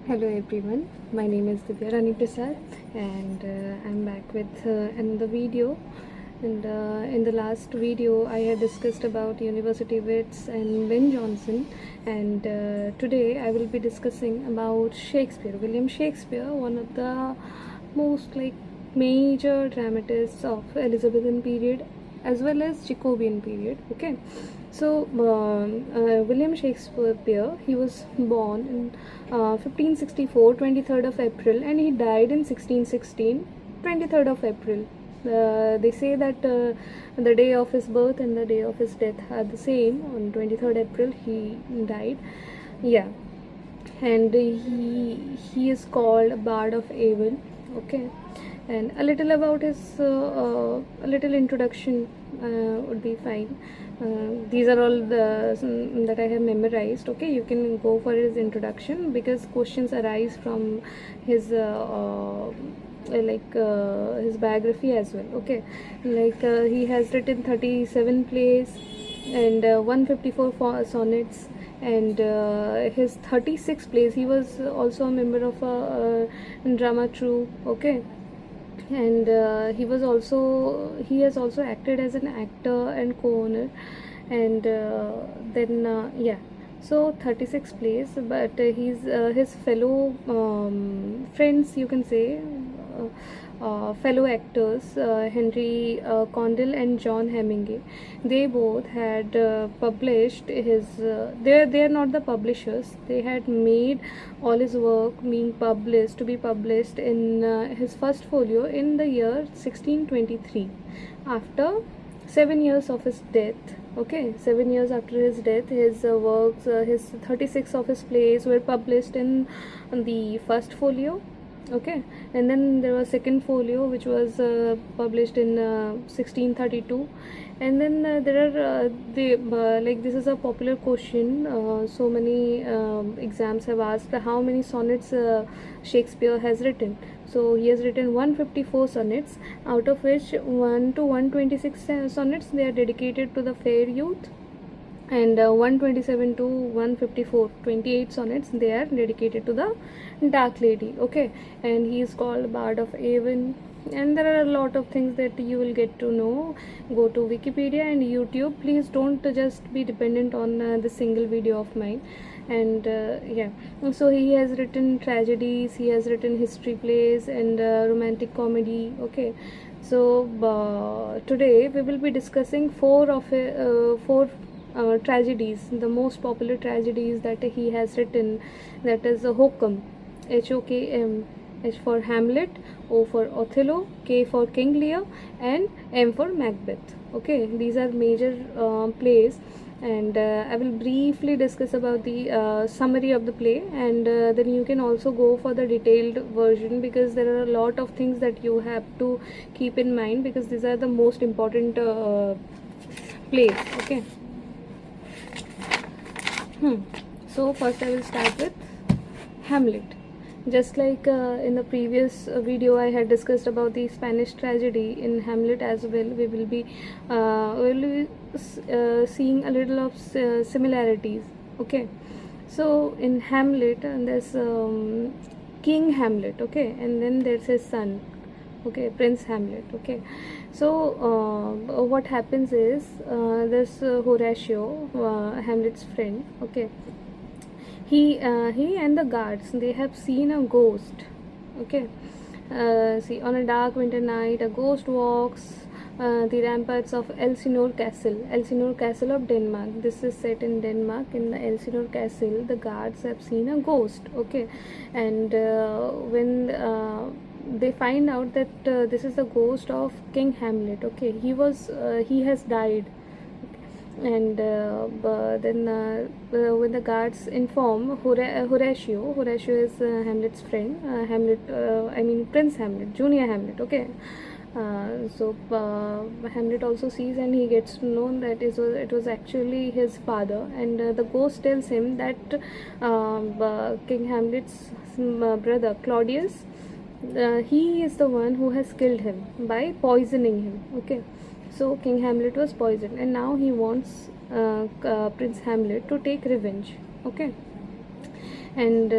Hello everyone, my name is Divya Rani Prasad and I'm back with another video. And in the last video I had discussed about university wits and Ben Jonson, and today I will be discussing about Shakespeare, William Shakespeare, one of the most major dramatists of Elizabethan period as well as Jacobean period. Okay, so William Shakespeare, he was born in 1564, 23rd of April, and he died in 1616, 23rd of April. They say that the day of his birth and the day of his death are the same. On 23rd April he died. Yeah, and he is called a Bard of Avon. Okay, and a little about his a little introduction would be fine. These are all that I have memorized. Okay, you can go for his introduction because questions arise from his his biography as well. Okay, he has written 37 plays and 154 sonnets, and his 36 plays. He was also a member of a drama troupe. Okay, and he has also acted as an actor and co-owner, and then yeah, so 36 plays, but his fellow friends, you can say, fellow actors, Henry Condell and John Hemingway, they both had published his they are not the publishers. They had made all his work being published to be published in his first folio in the year 1623, after 7 years of his death. Okay, 7 years after his death, his works, his 36 of his plays were published in the first folio. Okay, and then there was second folio which was published in 1632, and then there are this is a popular question. So many exams have asked how many sonnets Shakespeare has written. So he has written 154 sonnets, out of which 1 to 126 sonnets they are dedicated to the fair youth, and 127 to 154, 28 sonnets they are dedicated to the dark lady. Okay, and he is called Bard of Avon, and there are a lot of things that you will get to know. Go to Wikipedia and YouTube. Please don't just be dependent on the single video of mine. And yeah, so he has written tragedies, he has written history plays, and romantic comedy. Okay, so today we will be discussing four tragedies, the most popular tragedies that he has written. That is Hokum, Hokm, H for Hamlet, O for Othello, K for King Lear, and M for Macbeth. Okay, these are major plays, and I will briefly discuss about the summary of the play, and then you can also go for the detailed version, because there are a lot of things that you have to keep in mind, because these are the most important plays. Okay. So first I will start with Hamlet. Just like in the previous video I had discussed about the Spanish tragedy, in Hamlet as well we will be seeing a little of similarities. Okay, so in Hamlet there's King Hamlet. Okay, and then there's his son. Okay, Prince Hamlet. Okay, so what happens is this Horatio, Hamlet's friend. Okay, he and the guards, they have seen a ghost. Okay, see, on a dark winter night a ghost walks the ramparts of Elsinore Castle of Denmark. This is set in Denmark. In the Elsinore Castle, the guards have seen a ghost. Okay, and when they find out that this is the ghost of King Hamlet. Okay, he has died. And then when the guards inform Horatio is Hamlet's friend, Prince Hamlet, Junior Hamlet. Okay, so Hamlet also sees, and he gets to know that it was actually his father, and the ghost tells him that King Hamlet's brother Claudius, he is the one who has killed him by poisoning him. Okay, so King Hamlet was poisoned, and now he wants Prince Hamlet to take revenge. Okay, And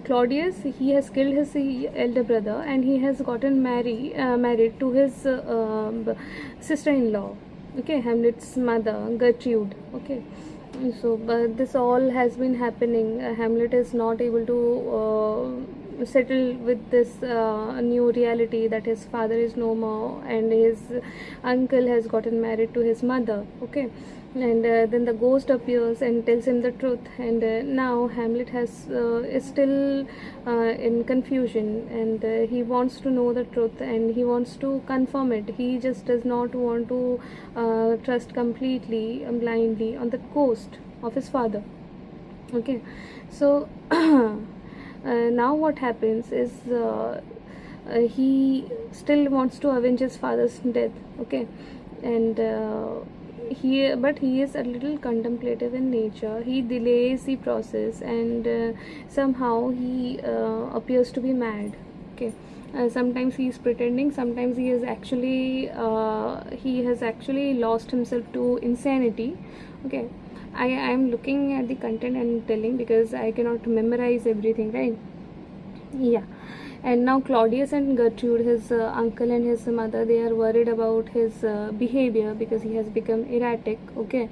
Claudius, he has killed his elder brother, and he has gotten married to his sister-in-law, okay, Hamlet's mother, Gertrude, okay. So but this all has been happening. Hamlet is not able to settle with this new reality that his father is no more and his uncle has gotten married to his mother, okay. And then the ghost appears and tells him the truth, and now Hamlet is still in confusion, and he wants to know the truth and he wants to confirm it. He just does not want to trust completely and blindly on the ghost of his father, okay. So now what happens is he still wants to avenge his father's death, okay. And he is a little contemplative in nature. He delays the process, and somehow he appears to be mad, okay. Sometimes he is pretending, sometimes he has actually lost himself to insanity, okay. I am looking at the content and telling because I cannot memorize everything, right? Yeah. And now Claudius and Gertrude, his uncle and his mother, they are worried about his behavior because he has become erratic, okay.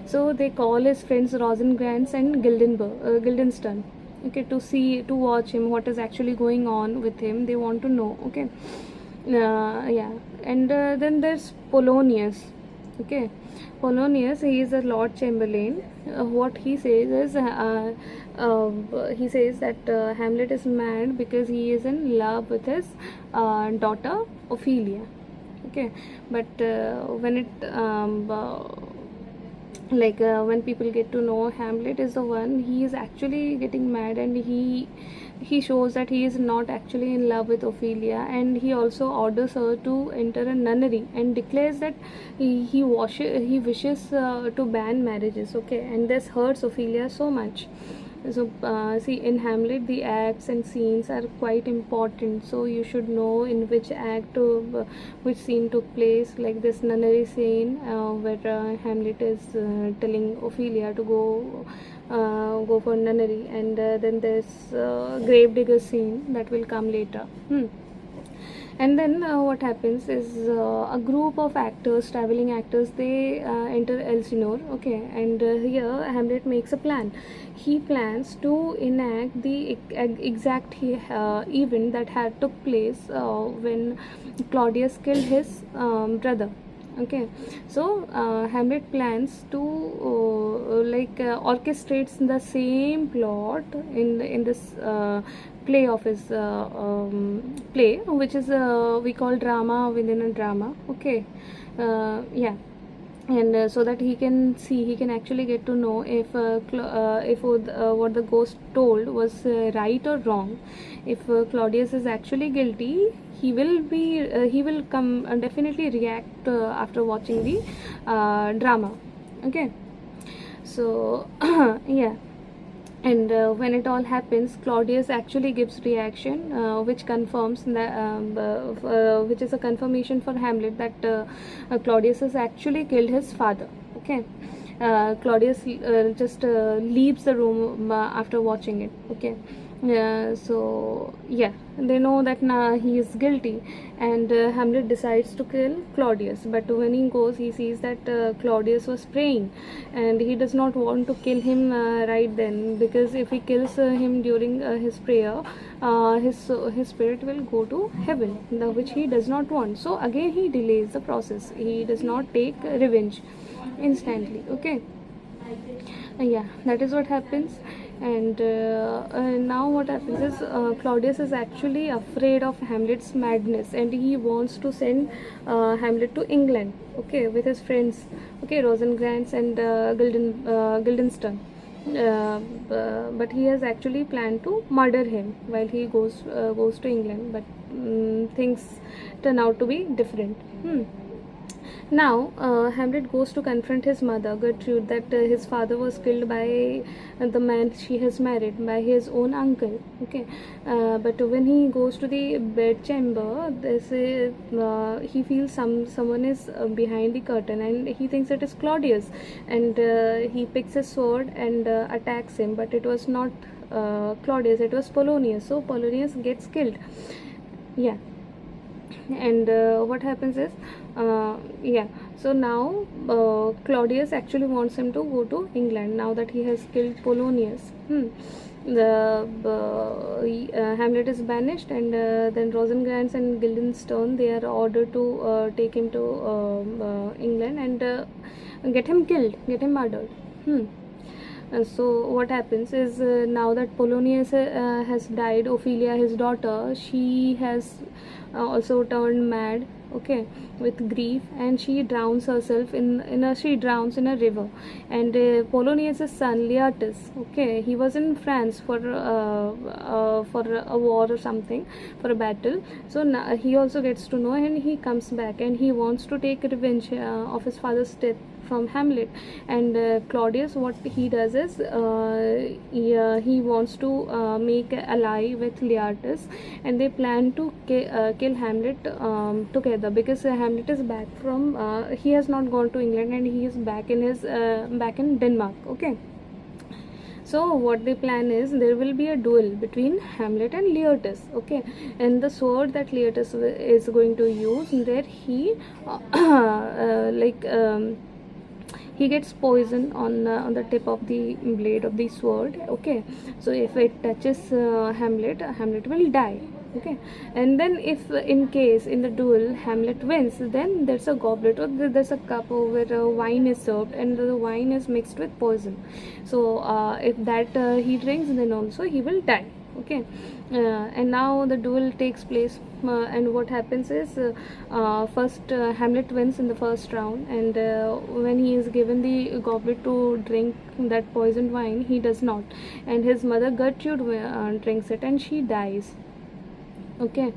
So they call his friends Rosencrantz and Guildenstern, okay, to watch him, what is actually going on with him. They want to know, okay. Yeah. And then there's Polonius, okay. Polonius, he is a Lord Chamberlain. What he says is he says that Hamlet is mad because he is in love with his daughter Ophelia, okay. But when when people get to know Hamlet is the one, he is actually getting mad, and he shows that he is not actually in love with Ophelia, and he also orders her to enter a nunnery and declares that he wishes to ban marriages, okay. And this hurts Ophelia so much. So see, in Hamlet the acts and scenes are quite important, so you should know in which act which scene took place, like this nunnery scene where Hamlet is telling Ophelia to go for nunnery, and then there's gravedigger scene that will come later. And then what happens is a group of actors, traveling actors, they enter Elsinore, okay. And here Hamlet makes a plan. He plans to enact the exact event that had took place when Claudius killed his brother, okay. So Hamlet plans to orchestrates the same plot in this play of his play, which is we call drama within a drama, okay. Yeah. And so that he can actually get to know if what the ghost told was right or wrong. If Claudius is actually guilty, he will come definitely react after watching the drama, okay. So yeah. And when it all happens, Claudius actually gives reaction, which confirms that which is a confirmation for Hamlet that Claudius has actually killed his father, okay. Claudius just leaves the room after watching it, okay. So yeah, they know that he is guilty, and Hamlet decides to kill Claudius. But when he goes, he sees that Claudius was praying, and he does not want to kill him right then, because if he kills him during his prayer, his spirit will go to heaven, which he does not want. So again he delays the process. He does not take revenge instantly, okay. Yeah, that is what happens. And now what happens is Claudius is actually afraid of Hamlet's madness, and he wants to send Hamlet to England, okay, with his friends, okay, Rosencrantz and Guildenstern. But he has actually planned to murder him while he goes to England, but things turn out to be different. Now Hamlet goes to confront his mother Gertrude that his father was killed by the man she has married, by his own uncle. Okay, but when he goes to the bedchamber, he feels someone is behind the curtain, and he thinks it is Claudius, and he picks his sword and attacks him. But it was not Claudius; it was Polonius. So Polonius gets killed. Yeah, and what happens is yeah, so now Claudius actually wants him to go to England now that he has killed Polonius. The Hamlet is banished, and then Rosencrantz and Guildenstern, they are ordered to take him to England and get him killed, get him murdered. So what happens is now that Polonius has died, Ophelia, his daughter, she has also turned mad, okay, with grief, and she drowns herself in a river. And Polonius's son Leatus, okay, he was in France for a war or something, for a battle. So now he also gets to know, and he comes back, and he wants to take revenge of his father's death from Hamlet. And Claudius, what he does is he wants to make an ally with Leatus, and they plan to kill Hamlet together, because Hamlet is back from he has not gone to England, and he is back in Denmark. Okay, so what they plan is there will be a duel between Hamlet and Leatus. Okay, and the sword that Leatus is going to use, there he he gets poison on the tip of the blade of the sword. Okay, so if it touches Hamlet will die. Okay, and then if in case in the duel Hamlet wins, then there's a goblet, or there's a cup where wine is served, and the wine is mixed with poison. So if that he drinks, then also he will die. Okay, and now the duel takes place, and what happens is first Hamlet wins in the first round, and when he is given the goblet to drink that poisoned wine, he does not, and his mother Gertrude drinks it, and she dies. Okay,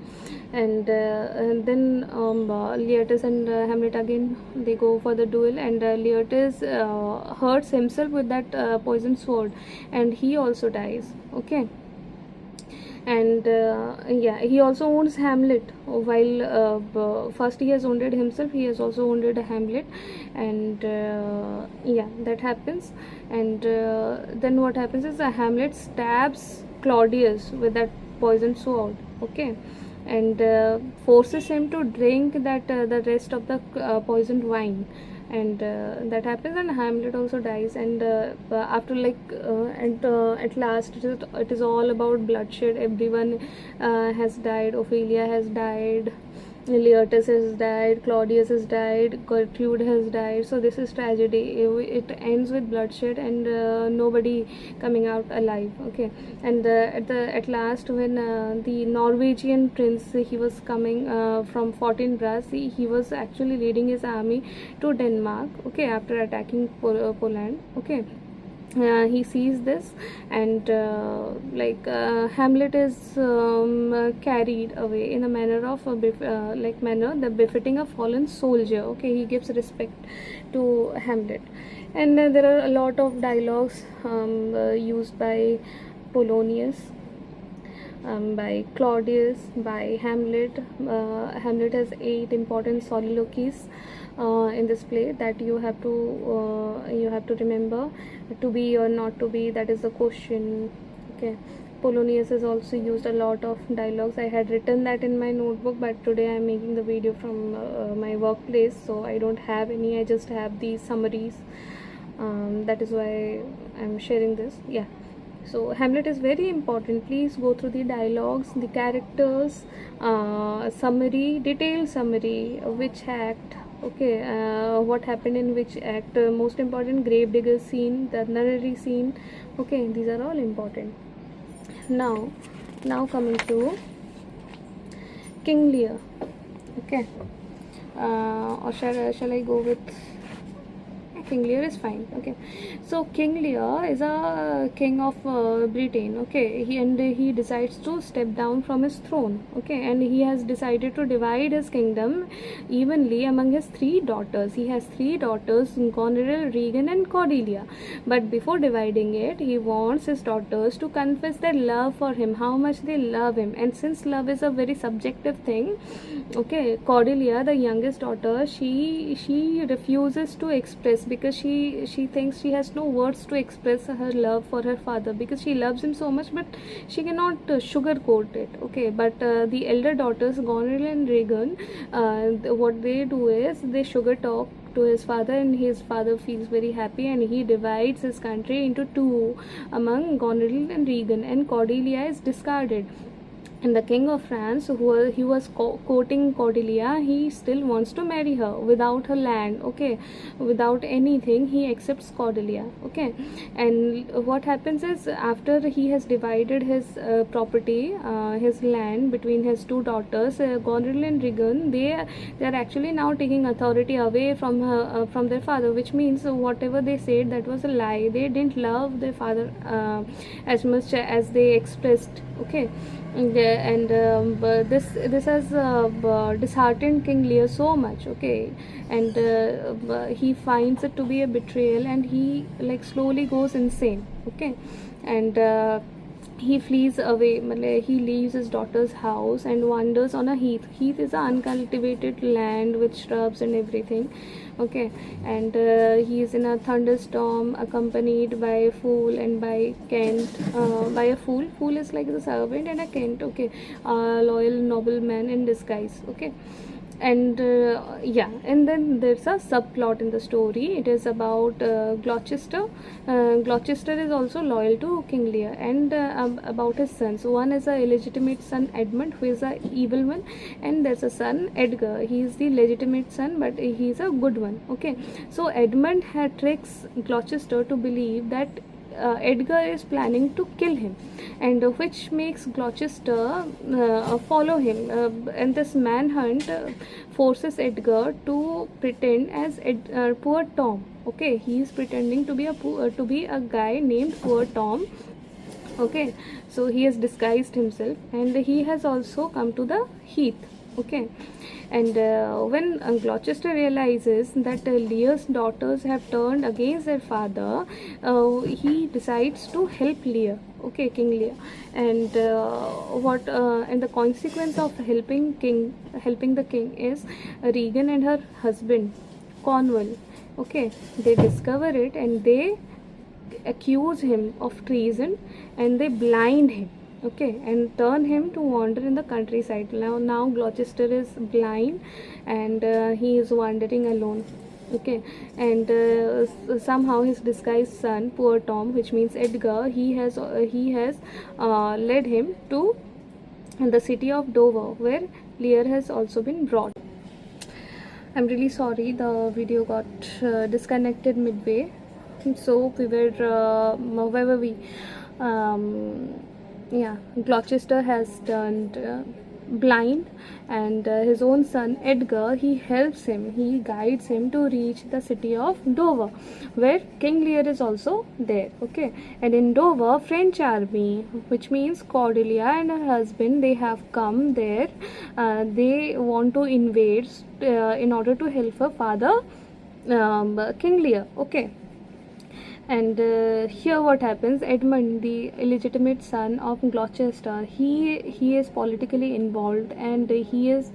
and then Leatus and Hamlet again, they go for the duel, and Leatus hurts himself with that poisoned sword, and he also dies. Okay, and yeah, he also wounds Hamlet, while first he has wounded himself, he has also wounded Hamlet, and yeah, that happens. And then what happens is Hamlet stabs Claudius with that poisoned sword. Okay, and forces him to drink that the rest of the poisoned wine, and that happens, and Hamlet also dies. And after and at last it is all about bloodshed. Everyone has died. Ophelia has died, Leatus has died, Claudius has died, Gertrude has died. So this is tragedy. It ends with bloodshed, and nobody coming out alive. Okay, and at last, when the Norwegian prince, he was coming from Fortinbras, he was actually leading his army to Denmark. Okay, after attacking Poland. Okay, he sees this, and Hamlet is carried away in a manner of manner that befitting a fallen soldier. Okay, he gives respect to Hamlet, and there are a lot of dialogues used by Polonius, by Claudius, by Hamlet. Hamlet has 8 important soliloquies in this play that you have to remember. To be or not to be, that is the question. Okay, Polonius has also used a lot of dialogues. I had written that in my notebook, but today I am making the video from my workplace, so I don't have any. I just have these summaries. That is why I am sharing this. Yeah. So Hamlet is very important. Please go through the dialogues, the characters, summary, detailed summary, which act, okay, what happened in which act, most important, gravedigger scene, the nunnery scene. Okay, these are all important. Now coming to King Lear. Okay, or shall I go with King Lear is fine. Okay, so King Lear is a king of Britain. Okay, he decides to step down from his throne. Okay, and he has decided to divide his kingdom evenly among his three daughters. He has three daughters, Goneril, Regan, and Cordelia. But before dividing it, he wants his daughters to confess their love for him, how much they love him. And since love is a very subjective thing, okay, Cordelia, the youngest daughter, she refuses to express, because she thinks she has no words to express her love for her father, because she loves him so much, but she cannot sugarcoat it. Okay, but the elder daughters, Goneril and Regan, what they do is they sugar talk to his father, and his father feels very happy, and he divides his country into two among Goneril and Regan, and Cordelia is discarded. And the king of France, he was courting Cordelia, he still wants to marry her without her land. Okay, without anything, he accepts Cordelia. Okay, and what happens is, after he has divided his property, his land between his two daughters, Goneril and Regan, they are actually now taking authority away from her, from their father, which means whatever they said, that was a lie. They didn't love their father as much as they expressed. Okay, and but this has disheartened King Lear so much. Okay, and he finds it to be a betrayal, and he like slowly goes insane. Okay, and he flees away. He leaves his daughter's house and wanders on a heath. Heath is an uncultivated land with shrubs and everything. Okay, and he is in a thunderstorm, accompanied by a fool and by Kent. By a fool is like the servant, and a Kent. Okay, a loyal nobleman in disguise. Okay, and yeah, and then there's a subplot in the story. It is about Gloucester. Gloucester is also loyal to King Lear, and about his sons. One is a illegitimate son, Edmund, who is a evil one, and there's a son, Edgar. He is the legitimate son, but he is a good one. Okay, so Edmund had tricks Gloucester to believe that Edgar is planning to kill him, and which makes Gloucester follow him, and this manhunt forces Edgar to pretend as poor Tom. Okay, he is pretending to be a guy named Poor Tom. Okay, so he has disguised himself, and he has also come to the heath. Okay, and when Gloucester realizes that Lear's daughters have turned against their father, he decides to help Lear. Okay, King Lear, and and the consequence of helping the king is Regan and her husband Cornwall. Okay, they discover it, and they accuse him of treason, and they blind him. Okay, and turn him to wander in the countryside. Now Gloucester is blind, and he is wandering alone. Okay, and somehow his disguised son, Poor Tom, which means Edgar, he has led him to the city of Dover, where Lear has also been brought. I'm really sorry, the video got disconnected midway. So we were where were we? Yeah, Gloucester has turned blind, and his own son Edgar, he helps him, he guides him to reach the city of Dover, where King Lear is also there. Okay, and in Dover, French army, which means Cordelia and her husband, they have come there. They want to invade in order to help her father, King Lear. Okay, and here what happens, Edmund, the illegitimate son of Gloucester, he is politically involved, and he's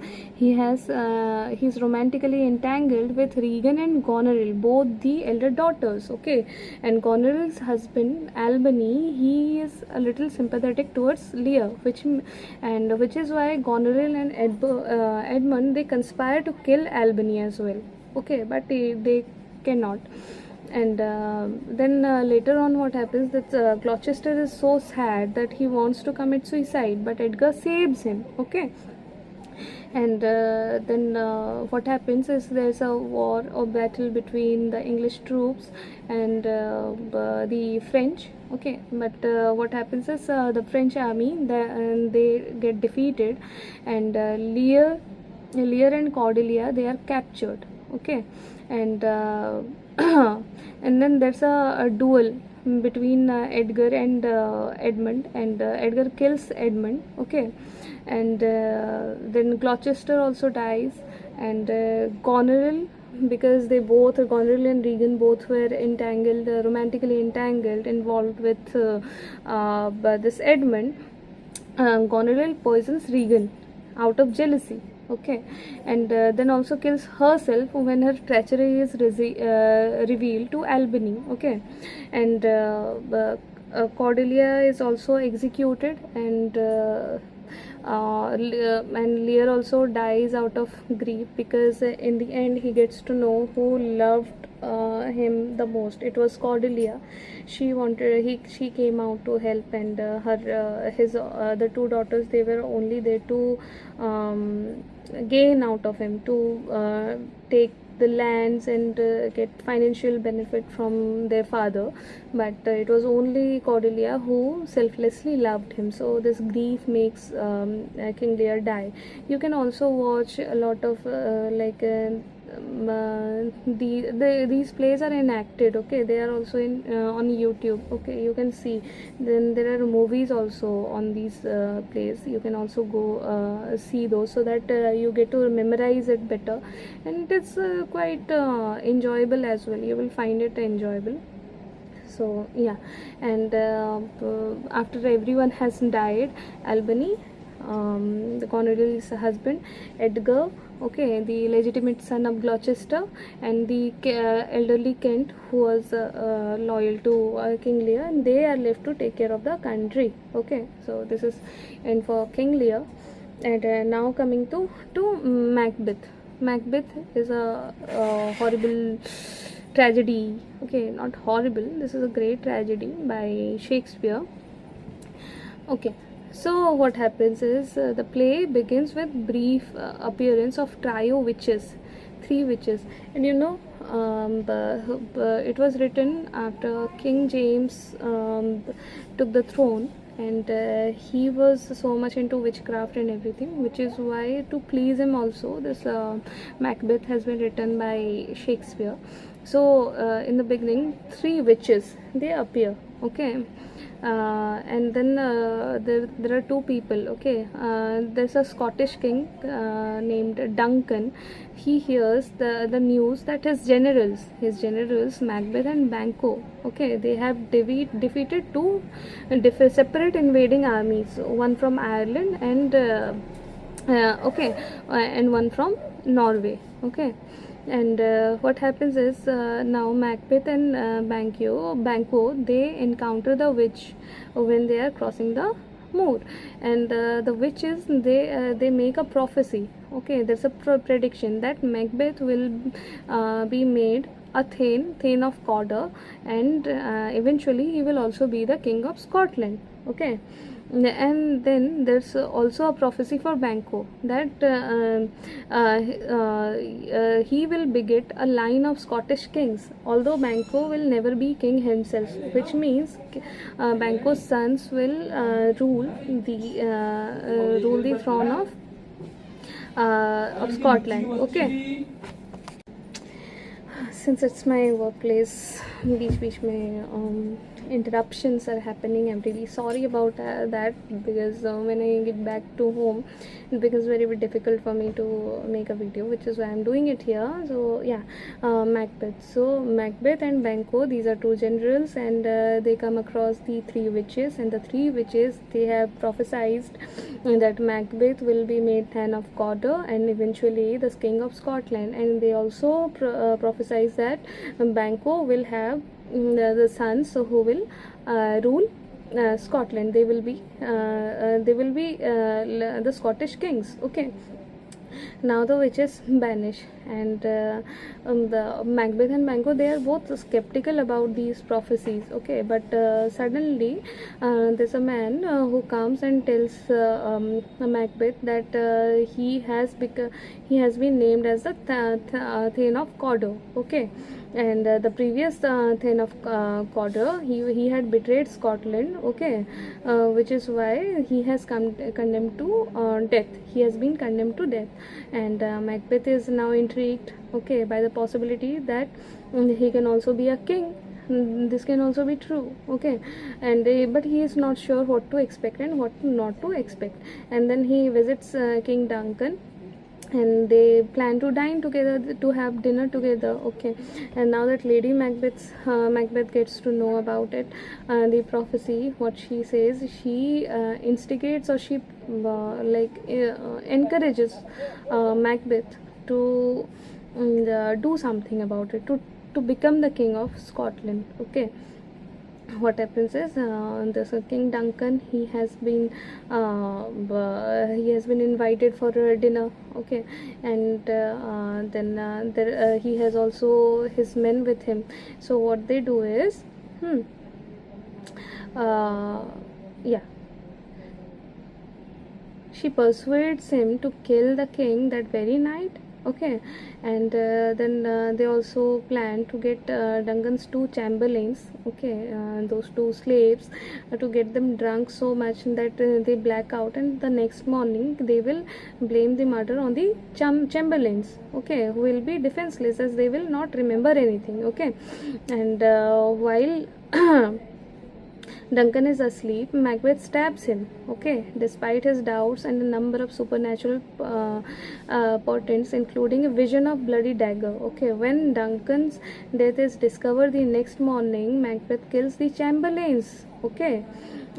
romantically entangled with Regan and Goneril, both the elder daughters. Okay, and Goneril's husband Albany, he is a little sympathetic towards Lear, which is why Goneril and Edmund, they conspire to kill Albany as well. Okay, but they cannot. And then later on what happens, that Gloucester is so sad that he wants to commit suicide, but Edgar saves him. Okay, and then what happens is, there's a war or battle between the English troops and the French. Okay, but what happens is, the French army, they get defeated, and Lear and Cordelia, they are captured. Okay, and And then there's a duel between Edgar and Edmund, and Edgar kills Edmund, okay. And then Gloucester also dies, and Goneril, because they both, Goneril and Regan, both were entangled, romantically entangled, involved with this Edmund. Goneril poisons Regan out of jealousy, okay. And then also kills herself when her treachery is revealed to Albany, okay. And Cordelia is also executed, and Lear also dies out of grief, because in the end he gets to know who loved him the most. It was Cordelia. She came out to help, and his the two daughters, they were only there to gain out of him, to take the lands and get financial benefit from their father. But it was only Cordelia who selflessly loved him. So this grief makes King Lear die. You can also watch a lot of these plays are enacted, okay. They are also in on YouTube, okay. You can see. Then there are movies also on these plays. You can also go see those, so that you get to memorize it better, and it's quite enjoyable as well. You will find it enjoyable. So yeah. And after everyone has died, Albany, the Cornwallis husband, Edgar, okay, the legitimate son of Gloucester, and the elderly Kent, who was loyal to King Lear, and they are left to take care of the country, okay. So this is end for King Lear. And now coming to Macbeth. Macbeth is a horrible tragedy, okay. Not horrible, this is a great tragedy by Shakespeare, okay. So what happens is the play begins with brief appearance of trio witches, 3 witches. And you know, it was written after King James took the throne, and he was so much into witchcraft and everything, which is why, to please him also, this Macbeth has been written by Shakespeare. So in the beginning, 3 witches, they appear, okay. And then there are 2 people, okay. There's a Scottish king named Duncan. He hears the news that his generals Macbeth and Banquo, okay, they have defeated 2 separate invading armies, one from Ireland and and one from Norway, okay. And what happens is, now Macbeth and Banquo, they encounter the witch when they are crossing the moor, and the witches, they make a prophecy, okay. There's a prediction that Macbeth will be made a Thane of Cawdor, and eventually he will also be the king of Scotland, okay. And then there's also a prophecy for Banquo, that he will beget a line of Scottish kings, although Banquo will never be king himself, which means Banquo's sons will rule the throne of Scotland, okay. Since it's my workplace, बीच में interruptions are happening. I'm really sorry about that, because when I get back to home, it becomes very difficult for me to make a video, which is why I'm doing it here. So yeah, Macbeth. So Macbeth and Banquo, these are 2 generals, and they come across the 3 witches, and the 3 witches, they have prophesied that Macbeth will be made Thane of Cawdor and eventually the king of Scotland, and they also prophesied that Banquo will have the sons who will rule Scotland. They will be the Scottish kings, okay. Now the witches vanish, and the Macbeth and Banquo, they are both skeptical about these prophecies, okay. But suddenly there's a man who comes and tells Macbeth that he has been named as the Thane of Cawdor, okay. and the previous Thane of Cawdor, he had betrayed Scotland, okay, which is why he has condemned to death. He has been condemned to death, and Macbeth is now intrigued, okay, by the possibility that he can also be a king. This can also be true, okay, and but he is not sure what to expect and what not to expect. And then he visits King Duncan, and they plan to dine together, to have dinner together, okay. And now that Lady Macbeth gets to know about it, the prophecy, what she says, she instigates, or she encourages Macbeth to do something about it, to become the king of Scotland, okay. What happens is, this King Duncan, he has been invited for a dinner, okay, and then he has also his men with him. So what they do is, yeah, she persuades him to kill the king that very night, okay. And then they also plan to get Duncan's two chamberlains, okay, those two slaves, to get them drunk so much that they black out, and the next morning they will blame the murder on the chamberlains, okay, who will be defenseless, as they will not remember anything, okay. And while Duncan is asleep, Macbeth stabs him, okay, despite his doubts and a number of supernatural portents, including a vision of bloody dagger, okay. When Duncan's death is discovered the next morning, Macbeth kills the chamberlains, okay,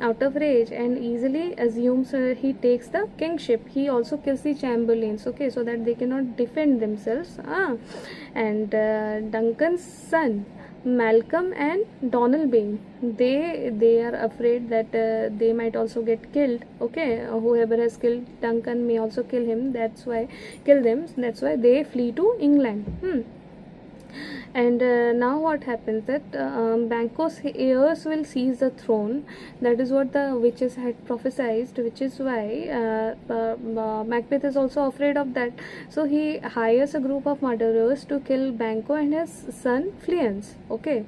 out of rage, and easily assumes he takes the kingship. He also kills the chamberlains, okay, so that they cannot defend themselves. And Duncan's son, Malcolm and Donalbain, they are afraid that they might also get killed, okay. Whoever has killed Duncan may also kill him, that's why they flee to England. And now what happens, that Banquo's heirs will seize the throne. That is what the witches had prophesied, which is why Macbeth is also afraid of that. So he hires a group of murderers to kill Banquo and his son Fleance, okay.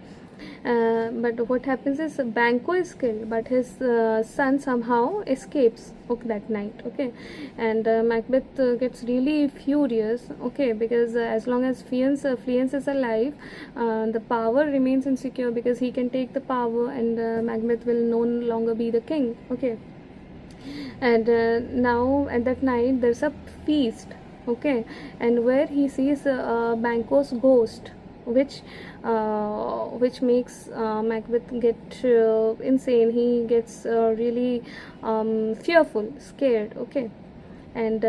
But what happens is, Banquo is killed, but his son somehow escapes, okay, that night, okay. And Macbeth gets really furious, okay, because as long as Fleance is alive, the power remains insecure, because he can take the power, and Macbeth will no longer be the king, okay. And now at that night there's a feast, okay, and where he sees Banquo's ghost, which makes Macbeth get insane. He gets really fearful, scared, okay. And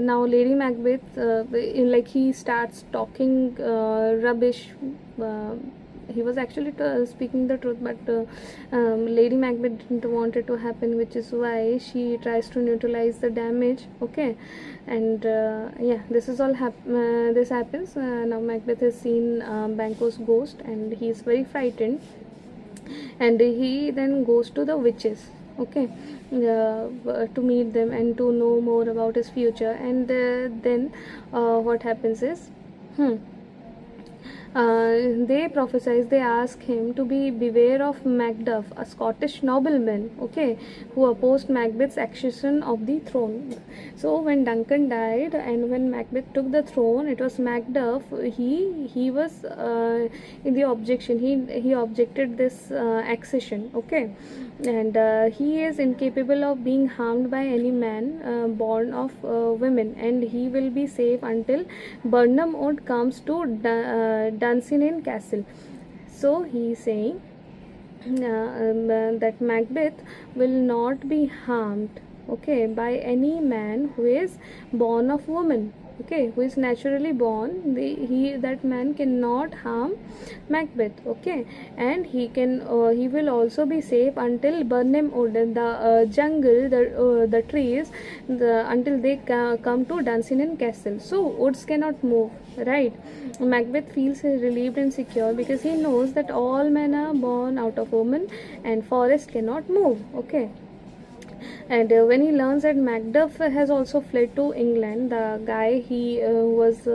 now Lady Macbeth, he starts talking rubbish. He was actually speaking the truth, but Lady Macbeth didn't want it to happen, which is why she tries to neutralize the damage, okay. And yeah, this is all this happens. Now Macbeth has seen Banquo's ghost, and he is very frightened, and he then goes to the witches, okay, to meet them and to know more about his future. And then what happens is, they prophesize, they ask him to beware of Macduff, a Scottish nobleman, okay, who opposed Macbeth's accession of the throne. So when Duncan died and when Macbeth took the throne, it was Macduff. He was in the objection. He objected this accession, okay, and he is incapable of being harmed by any man born of women, and he will be safe until Burnham Wood comes to Dunsinane Castle. So he is saying that Macbeth will not be harmed, okay, by any man who is born of woman, okay, who is naturally born. That man cannot harm Macbeth, okay, and he will also be safe until Burnham Wood, the jungle, the trees, until they come to Dunsinane Castle. So woods cannot move, right? Macbeth feels relieved and secure, because he knows that all men are born out of woman, and forest cannot move, okay. And when he learns that Macduff has also fled to England, the guy he was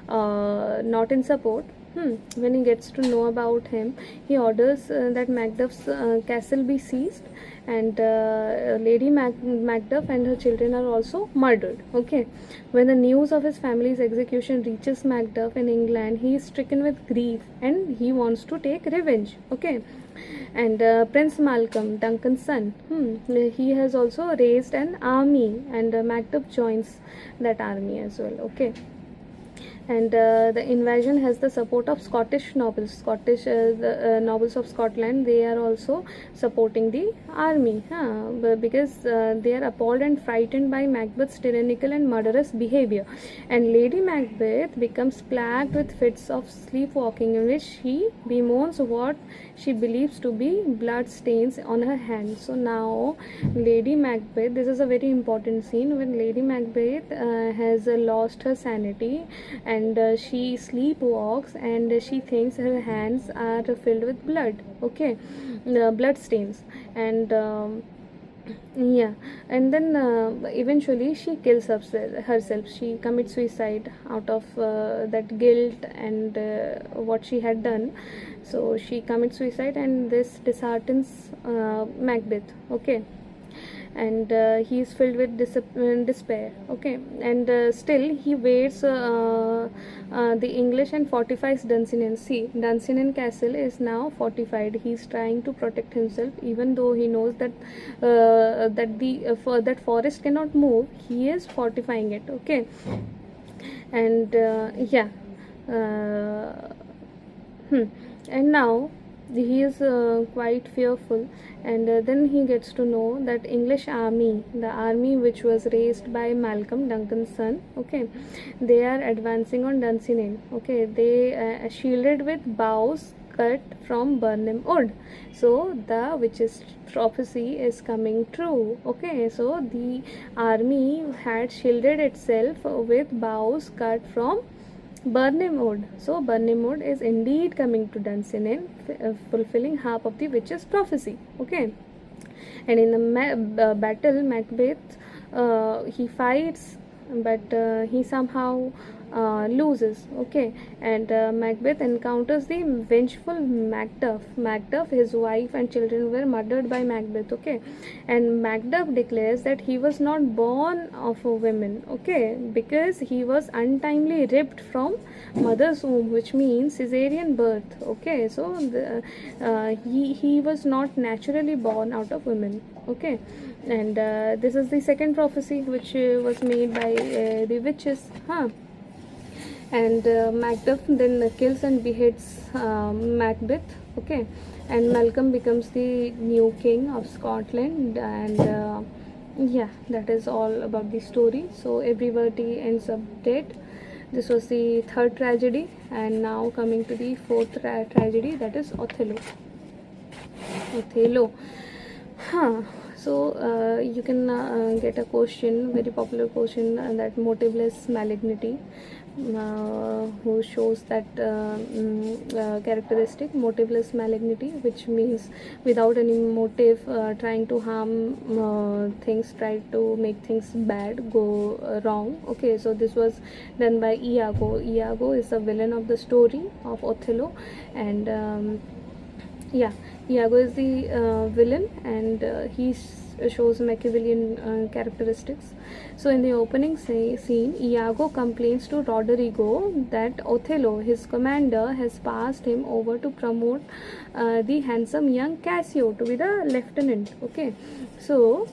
not in support, When he gets to know about him, he orders that Macduff's castle be seized, and Lady Macduff and her children are also murdered. Okay, when the news of his family's execution reaches Macduff in England, he is stricken with grief and he wants to take revenge. Okay, and Prince Malcolm, Duncan's son, he has also raised an army, and Macduff joins that army as well. Okay, and the invasion has the support of Scottish nobles. The nobles of Scotland, they are also supporting the army, because they are appalled and frightened by Macbeth's tyrannical and murderous behavior. And Lady Macbeth becomes plagued with fits of sleepwalking, in which she bemoans what she believes to be blood stains on her hands. So now Lady Macbeth, this is a very important scene when Lady Macbeth has lost her sanity, and she sleepwalks, and she thinks her hands are filled with blood. Okay, blood stains, and yeah, and then eventually she kills herself. She commits suicide out of that guilt and what she had done. So she commits suicide, and this disheartens Macbeth. Okay, and he is filled with despair. Okay, and still he waits the English and fortifies Dunsinane. See, Dunsinane castle is now fortified. He is trying to protect himself, even though he knows that that forest cannot move. He is fortifying it. Okay, and yeah, and now he is quite fearful, and then he gets to know that English army, the army which was raised by Malcolm, Duncan's son, okay, they are advancing on Dunsinane. Okay, they shielded with boughs cut from Burnham wood. So the witch's prophecy is coming true. Okay, so the army had shielded itself with boughs cut from Burnham wood. So Burnham wood is indeed coming to Dunsinane, fulfilling half of the witch's prophecy. Okay, and in the battle, Macbeth he fights, but he somehow loses. Okay, and Macbeth encounters the vengeful Macduff. His wife and children were murdered by Macbeth. Okay, and Macduff declares that he was not born of a woman. Okay, because he was untimely ripped from mother's womb, which means cesarean birth. Okay, so he was not naturally born out of women. Okay, and this is the second prophecy which was made by the witches. And Macduff then kills and beheads Macbeth. Okay, and Malcolm becomes the new king of Scotland, and yeah, that is all about the story. So everybody ends up dead. This was the third tragedy, and now coming to the fourth tragedy, that is Othello. So you can get a question, very popular question, that motiveless malignity, who shows that characteristic, motiveless malignity, which means without any motive, trying to harm things, try to make things bad, go wrong. Okay, so this was done by Iago. Iago is the villain of the story of Othello, and yeah, Iago is the villain, and he shows Machiavellian characteristics. So in the opening scene, Iago complains to Roderigo that Othello, his commander, has passed him over to promote the handsome young Cassio to be the lieutenant. Okay, so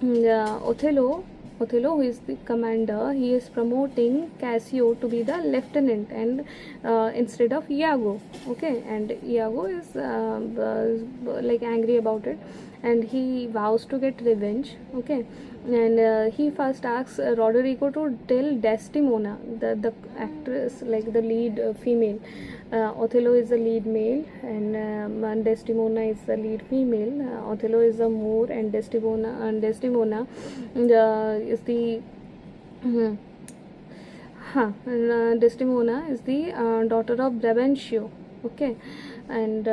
Othello, who is the commander, he is promoting Cassio to be the lieutenant, and instead of Iago. Okay, and Iago is like angry about it, and he vows to get revenge. Okay, and he first asks Roderigo to tell Desdemona, the actress, like the lead female. Othello is the lead male, and Desdemona is the lead female. Othello is the Moor, and Desdemona is the Desdemona is the daughter of Brabantio. Okay, and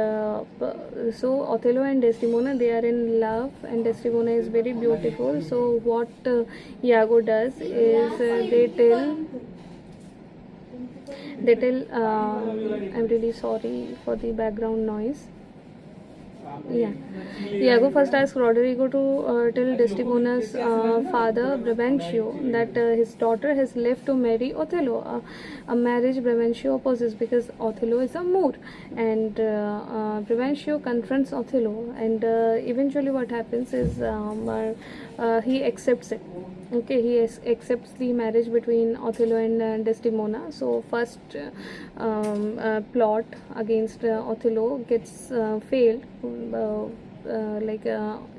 so Othello and Desdemona, they are in love, and Desdemona is very beautiful. So what Iago does is they tell They tell, I'm really sorry for the background noise. Yeah, Iago first asks Roderigo to tell Desdemona's father Brabantio that his daughter has left to marry Othello, a marriage Brabantio opposes because Othello is a Moor, and Brabantio confronts Othello, and eventually what happens is he accepts it. Okay, he accepts the marriage between Othello and Desdemona. So first plot against Othello gets failed.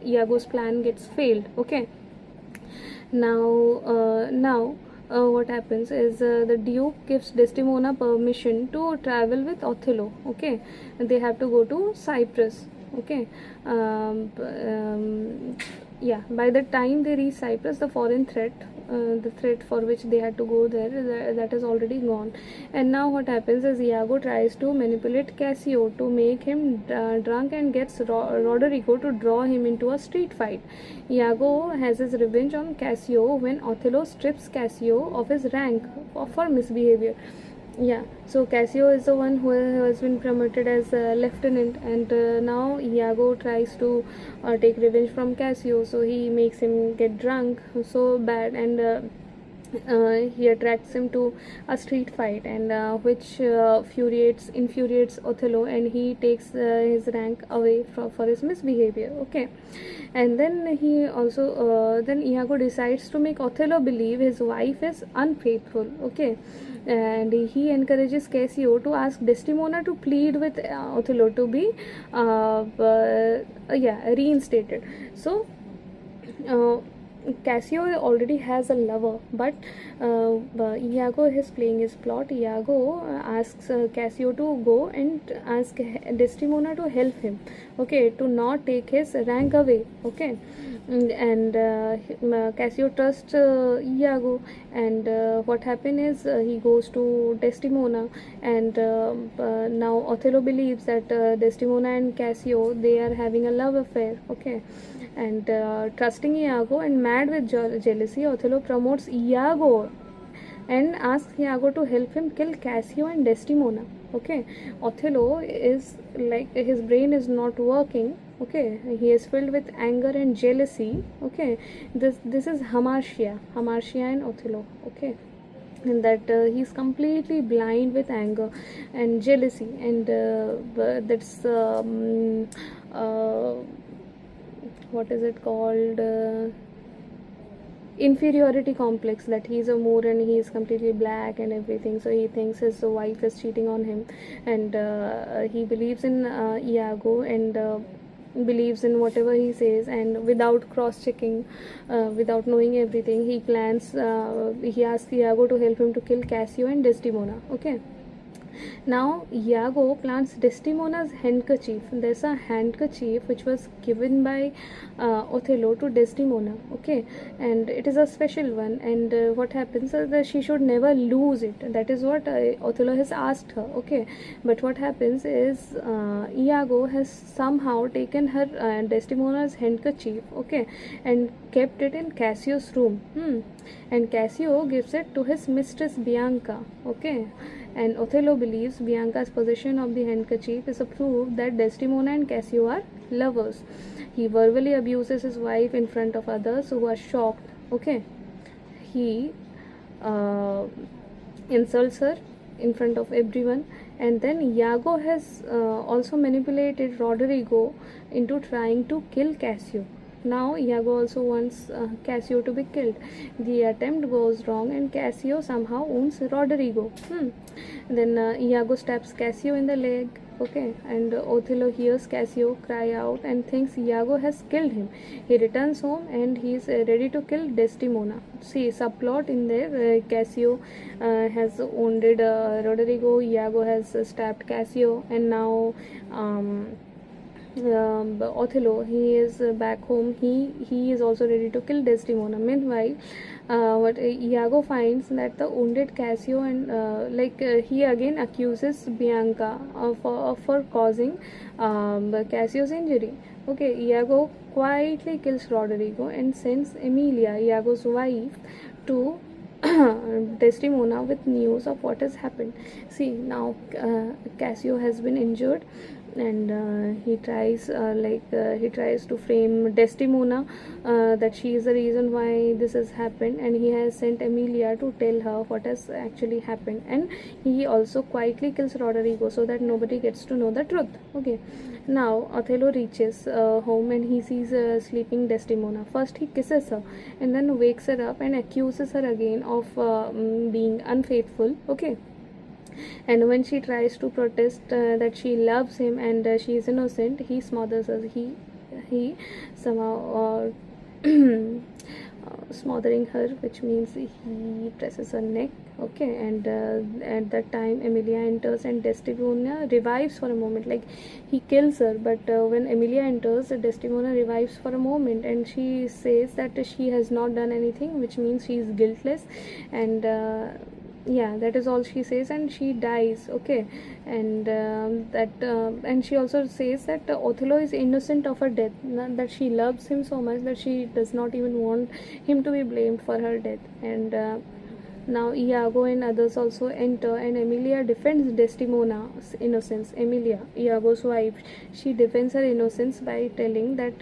Iago's plan gets failed. Okay. Now what happens is the Duke gives Desdemona permission to travel with Othello. Okay, they have to go to Cyprus. Okay. Yeah, by the time they reach Cyprus, the foreign threat, the threat for which they had to go there, that is already gone. And now what happens is Iago tries to manipulate Cassio to make him drunk and gets Roderigo to draw him into a street fight. Iago has his revenge on Cassio when Othello strips Cassio of his rank for misbehavior. Yeah, so Cassio is the one who has been promoted as lieutenant, and now Iago tries to take revenge from Cassio, so he makes him get drunk so bad, and he attracts him to a street fight, and which infuriates Othello, and he takes his rank away for his misbehavior. Okay, and then he also then Iago decides to make Othello believe his wife is unfaithful. Okay, and he encourages Cassio to ask Desdemona to plead with Othello to be reinstated. So Cassio already has a lover, but Iago is playing his plot. Iago asks Cassio to go and ask Desdemona to help him, okay, to not take his rank away. Okay, and Cassio trusts Iago, and what happened is he goes to Desdemona, and now Othello believes that Desdemona and Cassio, they are having a love affair. Okay, and trusting Iago and mad with jealousy, Othello promotes Iago and asks Iago to help him kill Cassio and Desdemona. Okay, Othello is like, his brain is not working. Okay, he is filled with anger and jealousy. Okay, this is hamartia in Othello. Okay, and that he's completely blind with anger and jealousy, and that's what is it called, inferiority complex, that he's a Moor and he is completely black and everything, so he thinks his wife is cheating on him, and he believes in Iago, and believes in whatever he says, and without cross checking, without knowing everything, he plans, he asks Iago to help him to kill Cassio and Desdemona. Okay, now Iago plants Desdemona's handkerchief. There's a handkerchief which was given by Othello to Desdemona. Okay, and it is a special one, and what happens is that she should never lose it. That is what Othello has asked her. Okay, but what happens is Iago has somehow taken her Desdemona's handkerchief, okay, and kept it in Cassio's room. And Cassio gives it to his mistress Bianca. Okay, and Othello believes Bianca's possession of the handkerchief is a proof that Desdemona and Cassio are lovers. He verbally abuses his wife in front of others who are shocked. Okay, he insults her in front of everyone, and then Iago has also manipulated Roderigo into trying to kill Cassio. Now Iago also wants Cassio to be killed. The attempt goes wrong, and Cassio somehow owns Roderigo. Then Iago stabs Cassio in the leg. Okay, and Othello hears Cassio cry out and thinks Iago has killed him. He returns home and he is ready to kill Desdemona. See, subplot in there, Cassio has wounded Roderigo, Iago has stabbed Cassio, and now Othello, he is back home. He is also ready to kill Desdemona. Meanwhile, what Iago finds that the wounded Cassio, and he again accuses Bianca for causing Cassio's injury. Okay, Iago quietly kills Roderigo and sends Emilia, Iago's wife, to Desdemona with news of what has happened. See, now Cassio has been injured, and he tries to frame Desdemona, that she is the reason why this has happened, and he has sent Emilia to tell her what has actually happened, and he also quietly kills Roderigo so that nobody gets to know the truth. Okay, now Othello reaches home, and he sees sleeping Desdemona. First he kisses her and then wakes her up and accuses her again of being unfaithful. Okay, and when she tries to protest that she loves him and she is innocent, he smothers her. He somehow smothering her, which means he presses her neck. Okay, and at that time Emilia enters, and Desdemona revives for a moment. Like, he kills her, but when Emilia enters, Desdemona revives for a moment, and she says that she has not done anything, which means she is guiltless, and yeah, that is all she says, and she dies. Okay, and and she also says that Othello is innocent of her death, that she loves him so much that she does not even want him to be blamed for her death. And now Iago and others also enter, and Emilia defends Desdemona's innocence. Emilia, Iago's wife, she defends her innocence by telling that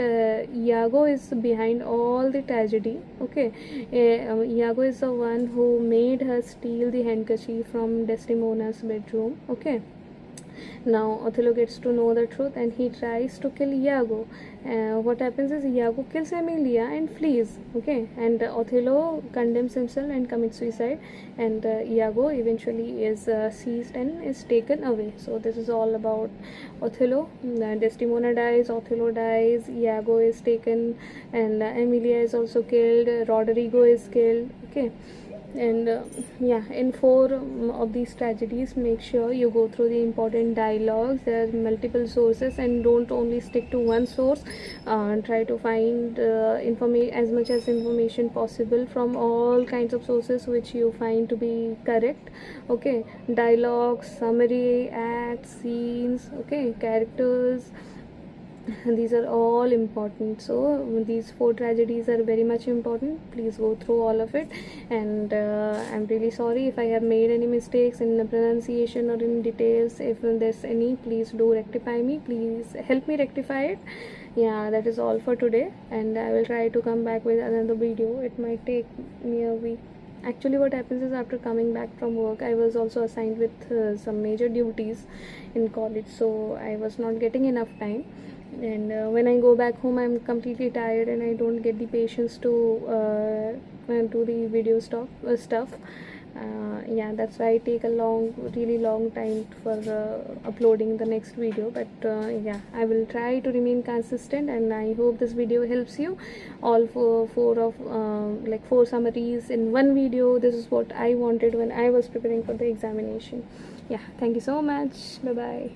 Iago is behind all the tragedy. Okay, Iago is the one who made her steal the handkerchief from Desdemona's bedroom. Okay, now Othello gets to know the truth, and he tries to kill Iago. What happens is Iago kills Emilia and flees. Okay, and Othello condemns himself and commits suicide, and Iago eventually is seized and is taken away. So this is all about Othello. Desdemona dies, Othello dies, Iago is taken, and Emilia is also killed, Roderigo is killed. Okay, and yeah, in four of these tragedies, make sure you go through the important dialogues. There are multiple sources, and don't only stick to one source. Try to find as much as information possible from all kinds of sources which you find to be correct. Okay, dialogues, summary, acts, scenes, okay, characters, these are all important. So these four tragedies are very much important. Please go through all of it, and I'm really sorry if I have made any mistakes in the pronunciation or in details. If there's any, please do rectify me. Please help me rectify it. Yeah, that is all for today, and I will try to come back with another video. It might take me a week. Actually, what happens is, after coming back from work, I was also assigned with some major duties in college, so I was not getting enough time. And when I go back home, I'm completely tired, and I don't get the patience to do the video stuff. Yeah, that's why I take a really long time for uploading the next video. But yeah, I will try to remain consistent, and I hope this video helps you. All four summaries in one video. This is what I wanted when I was preparing for the examination. Yeah, thank you so much. Bye bye.